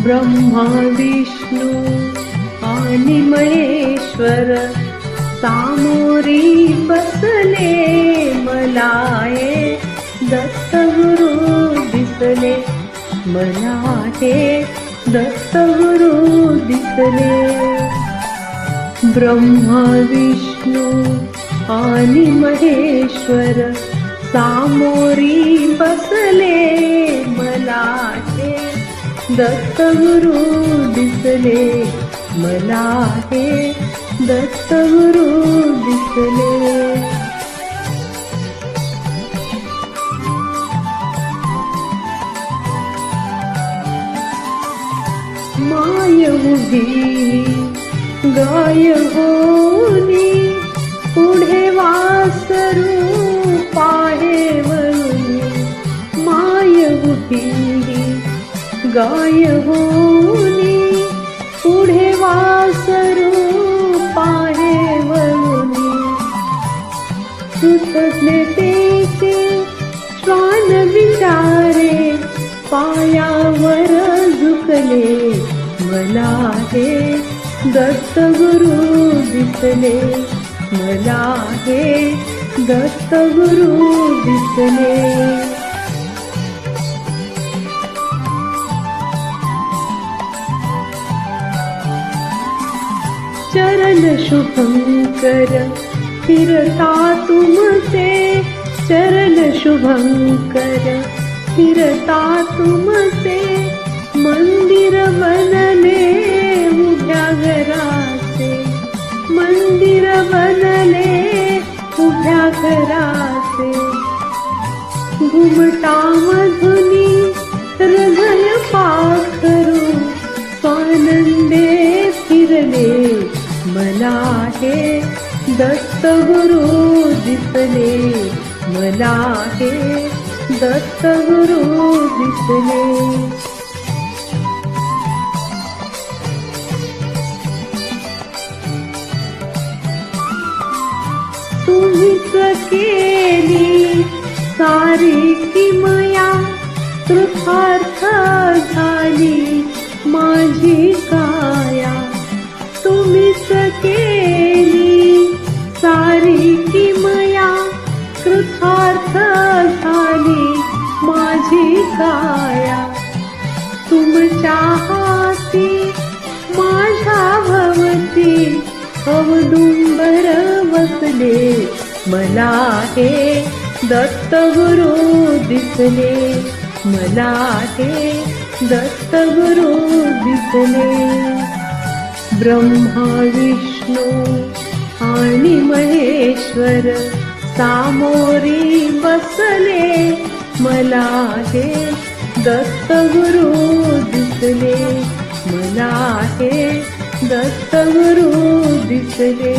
ब्रह्मा विष्णू आणि महेश्वर सामोरी बसले मला हे दत्तगुरु दिसले मला हे दत्तगुरु दिसले ब्रह्मा विष्णू आणि महेश्वर सामोरी बसले मला हे दत्तगुरु दिसले मला हे दत्तगुरु दिसले माय उभी गाय होनी पुढे वासरू पाहे वळून माय उभी गाय होनी पुढे वासरू पाहे वळून कृतज्ञतेचे श्वान विचारे पायावर झुकले मला हे दत्तगुरु दिसले मला हे दत्तगुरु दिसले चरण शुभंकर फिरता तुमचे चरण शुभंकर फिरता तुमचे मंदिर बनले उभ्या घराचे मंदिर बनले उभ्या घराचे घुमटा मधुनी हृदय पाखरू स्वानंदे फिरले मला हे दत्तगुरु दिसले मला हे दत्तगुरु दिसले तुम्हीच केली सारी किमया कृतार्थ झाली माझी काया तुम्हीच केली सारी किमया कृतार्थ झाली माझी काया तुमच्या हाती माझ्या भवती अवदुंबर वसले मला हे दत्तगुरु दिसले मला हे दत्तगुरु दिसले ब्रह्मा विष्णू आणि महेश्वर सामोरी बसले मला हे दत्तगुरु दिसले मला हे दत्तगुरु दिसले